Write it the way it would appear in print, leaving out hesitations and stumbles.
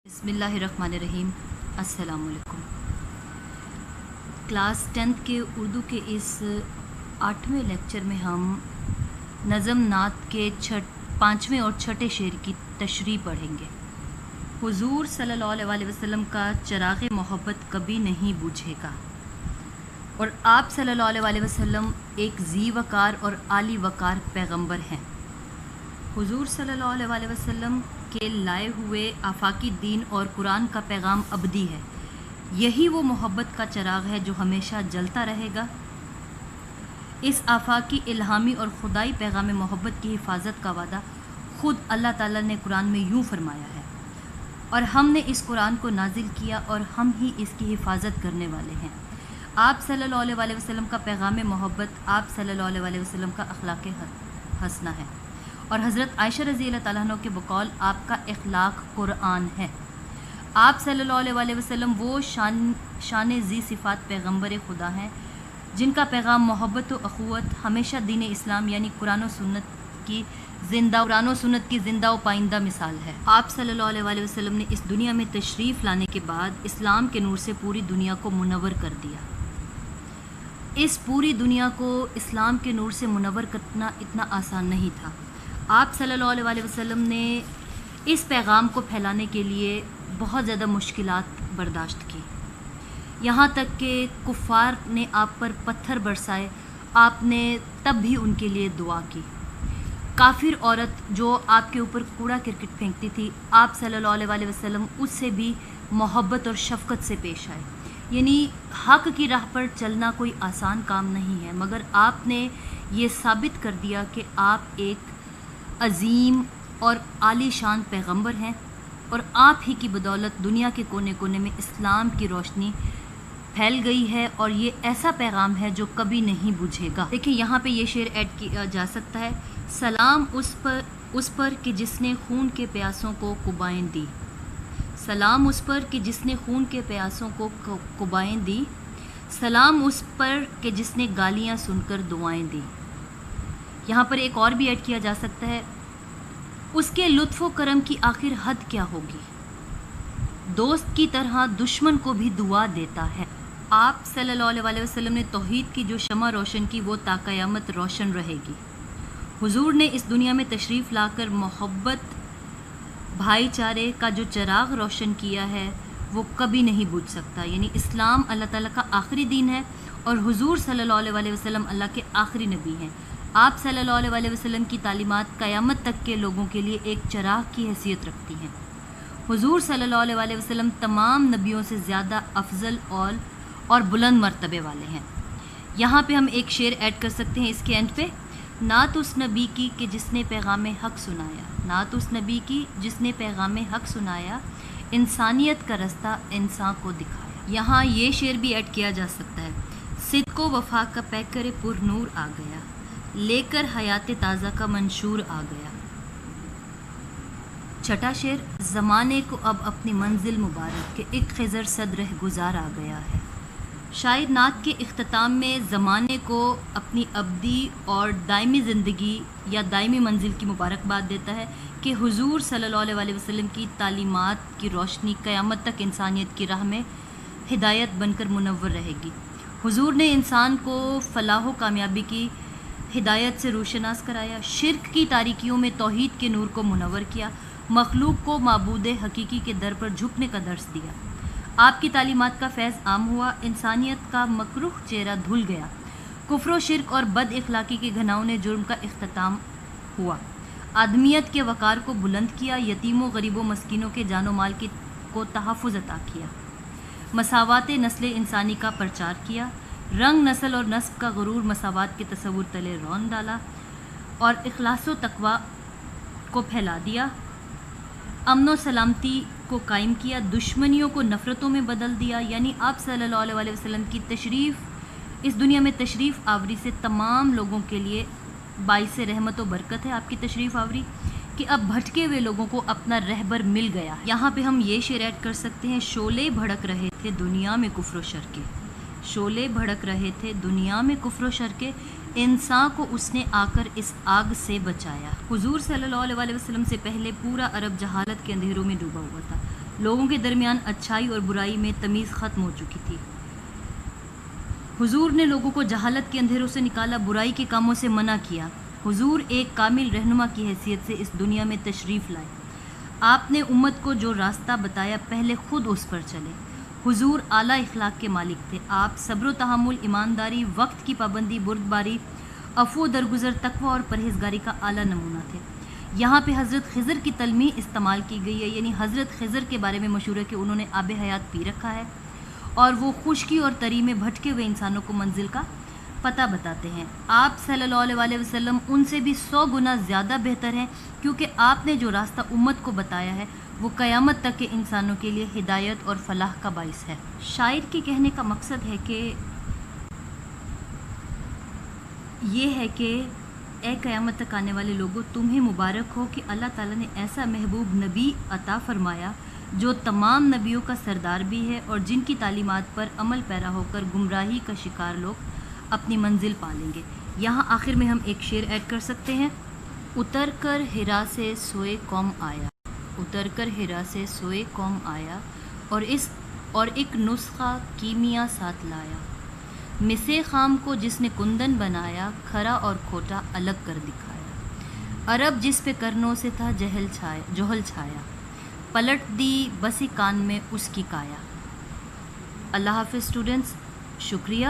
बिस्मिल्लाहिर्रहमानिर्रहीम। अस्सलाम वालेकुम। क्लास 10th के उर्दू के इस 8वें लेक्चर में हम नज़म नात के 5वें और 6ठे शेर की तशरीह पढ़ेंगे। हुजूर सल्लल्लाहु अलैहि वसल्लम का चराग़ मोहब्बत कभी नहीं बुझेगा और आप सल्लल्लाहु अलैहि वसल्लम एक ज़ी वकार और आली वकार पैगंबर हैं। हुजूर सल्लल्लाहु अलैहि वसल्लम के लाए हुए आफाकी दीन और कुरान का पैगाम अबदी है। यही वो मोहब्बत का चराग है जो हमेशा जलता रहेगा। इस आफाकी इल्हामी और खुदाई पैगाम मोहब्बत की हिफाजत का वादा ख़ुद अल्लाह ताला ने कुरान में यूँ फरमाया है और हमने इस कुरान को नाजिल किया और हम ही इसकी हिफाजत करने वाले हैं। आप सल्लल्लाहु अलैहि वसल्लम का पैगाम मोहब्बत आप सल्लल्लाहु अलैहि वसल्लम का अखलाक हसना है और हज़रत आयशा रज़ी अल्लाह तआला अन्हा के बकौल आपका इखलाक कुरान है। आप सल्लल्लाहु अलैहि वसल्लम वो शान ज़ी सिफ़ात पैगंबर खुदा हैं जिनका पैगाम मोहब्बत व अख़ुवत हमेशा दीन इस्लाम यानी कुरान व सुन्नत की ज़िंदा व पाइंदा मिसाल है। आप सल्लल्लाहु अलैहि वसल्लम ने इस दुनिया में तशरीफ़ लाने के बाद इस्लाम के नूर से पूरी दुनिया को मुनव्वर कर दिया। इस पूरी दुनिया को इस्लाम के नूर से मुनव्वर करना इतना आसान नहीं था। आप सल्लल्लाहु अलैहि वसल्लम ने इस पैगाम को फैलाने के लिए बहुत ज़्यादा मुश्किलात बर्दाश्त की, यहाँ तक कि कुफ़ार ने आप पर पत्थर बरसाए, आपने तब भी उनके लिए दुआ की। काफिर औरत जो आपके ऊपर कूड़ा किरकिट फेंकती थी, आप सल्लल्लाहु अलैहि वसल्लम उससे भी मोहब्बत और शफ़क़त से पेश आए। यानी हक़ की राह पर चलना कोई आसान काम नहीं है, मगर आपने ये साबित कर दिया कि आप एक अज़ीम और आलीशान पैगंबर हैं और आप ही की बदौलत दुनिया के कोने कोने में इस्लाम की रोशनी फैल गई है और ये ऐसा पैगाम है जो कभी नहीं बुझेगा। देखिए यहाँ पे ये शेर ऐड किया जा सकता है, सलाम उस पर कि जिसने खून के प्यासों को कुबाएँ दी। सलाम उस पर कि जिसने खून के प्यासों को कुबाएँ दी। सलाम उस पर कि जिसने गालियाँ सुनकर दुआएं दी। यहाँ पर एक और भी ऐड किया जा सकता है, उसके लुत्फ़ व करम की आखिर हद क्या होगी, दोस्त की तरह दुश्मन को भी दुआ देता है। आप सल्लल्लाहु अलैहि वसल्लम ने तौहीद की जो शमा रोशन की वो ता क़यामत रोशन रहेगी। हुजूर ने इस दुनिया में तशरीफ़ लाकर मोहब्बत भाईचारे का जो चराग रोशन किया है वो कभी नहीं बुझ सकता। यानी इस्लाम अल्लाह ताला का आखिरी दीन है और हुजूर सल्लल्लाहु अलैहि वसल्लम अल्लाह के आखिरी नबी हैं। आप सल्लल्लाहु अलैहि वसल्लम की तालीमात क़यामत तक के लोगों के लिए एक चराग की हैसियत रखती हैं। हुजूर सल्लल्लाहु अलैहि वसल्लम तमाम नबियों से ज़्यादा अफजल और बुलंद मर्तबे वाले हैं। यहाँ पे हम एक शेर ऐड कर सकते हैं इसके एंड पे, नात उस नबी की कि जिसने पैगाम हक़ सुनाया। नात उस नबी की जिसने पैगाम हक़ सुनाया, इंसानियत का रास्ता इंसान को दिखाया। यहाँ ये शेर भी ऐड किया जा सकता है, सिद्क़ व वफ़ा का पैकर पुर नूर आ गया, लेकर हयात ताज़ा का मंशूर आ गया। छठा शेर, ज़माने को अब अपनी मंजिल मुबारक के एक खिज़र सद रह गुज़ार आ गया है। शायद नात के इख्तिताम में ज़माने को अपनी अब्दी और दायमी ज़िंदगी या दायमी मंजिल की मुबारकबाद देता है कि हुजूर सल्लल्लाहु अलैहि वसल्लम की तालीमात की रोशनी क़यामत तक इंसानियत की राह में हिदायत बनकर मुनव्वर रहेगी। हुजूर ने इंसान को फ़लाह व कामयाबी की हिदायत से रोशनास कराया, शिर्क की तारीकियों में तौहीद के नूर को मुनव्वर किया, मखलूक को माबूद हकीकी के दर पर झुकने का दर्स दिया। आपकी तालीमात का फैज़ आम हुआ, इंसानियत का मकरूह चेहरा धुल गया, कुफ्र व शिर्क और बद इखलाकी के घनाउने जुर्म का इख्तिताम हुआ, आदमियत के वक़ार को बुलंद किया, यतीमों गरीबों मस्कीनों के जानो माल को तहफ़्फ़ुज़ अता किया, मसावात नस्ल इंसानी का प्रचार किया, रंग नस्ल और नस्ब का गुरूर मसावात के तसव्वुर तले रौन डाला और इखलास व तक़वा को फैला दिया, अमन व सलामती को कायम किया, दुश्मनियों को नफ़रतों में बदल दिया। यानी आप सल्लल्लाहु अलैहि वसल्लम की तशरीफ़ इस दुनिया में तशरीफ़ आवरी से तमाम लोगों के लिए बाइस रहमत व बरकत है आपकी तशरीफ़ आवरी कि अब भटके हुए लोगों को अपना रहबर मिल गया। यहाँ पे हम ये शेर ऐड कर सकते हैं, शोले भड़क रहे थे दुनिया में कुफ्र व शर के, शोले भड़क रहे थे दुनिया में कुफ्र व शर के, इंसान को उसने आकर इस आग से बचाया। हुजूर सल्लल्लाहु अलैहि वसल्लम से पहले पूरा अरब जहालत के अंधेरों में डूबा हुआ था। لوگوں کے درمیان اچھائی اور برائی میں تمیز ختم ہو چکی تھی۔ حضور نے لوگوں کو جہالت کے اندھیروں سے نکالا، برائی کے کاموں سے منع کیا۔ حضور ایک کامل رہنما کی حیثیت سے اس دنیا میں تشریف لائے۔ آپ نے امت کو جو راستہ بتایا پہلے خود اس پر چلے۔ حضور اعلیٰ اخلاق کے مالک تھے۔ آپ صبر و تحمل، ایمانداری، وقت کی پابندی، بردباری، عفو و درگزر، تقوی اور پرہیزگاری کا اعلیٰ نمونہ تھے۔ یہاں پہ حضرت خضر کی تلمیح استعمال کی گئی ہے، یعنی حضرت خضر کے بارے میں مشہور ہے کہ انہوں نے آب حیات پی رکھا ہے اور وہ خشکی اور تری میں بھٹکے ہوئے انسانوں کو منزل کا پتہ بتاتے ہیں۔ آپ صلی اللہ علیہ وسلم ان سے بھی 100 گنا زیادہ بہتر ہیں، کیونکہ آپ نے جو راستہ امت کو بتایا ہے وہ قیامت تک کے انسانوں کے لیے ہدایت اور فلاح کا باعث ہے۔ شاعر کے کہنے کا مقصد ہے کہ یہ ہے کہ اے قیامت تک آنے والے لوگوں، تمہیں مبارک ہو کہ اللہ تعالیٰ نے ایسا محبوب نبی عطا فرمایا جو تمام نبیوں کا سردار بھی ہے اور جن کی تعلیمات پر عمل پیرا ہو کر گمراہی کا شکار لوگ اپنی منزل پالیں گے۔ یہاں آخر میں ہم ایک شعر ایڈ کر سکتے ہیں۔ اتر کر ہرا سے سوئے قوم آیا، اتر کر ہرا سے سوئے قوم آیا، اور ایک نسخہ کیمیا ساتھ لایا، مسے خام کو جس نے کندن بنایا، کھرا اور کھوٹا الگ کر دکھایا، عرب جس پہ کرنوں سے تھا جوہل چھایا، پلٹ دی بسی کان میں اس کی کایا۔ اللہ حافظ اسٹوڈنٹس، شکریہ۔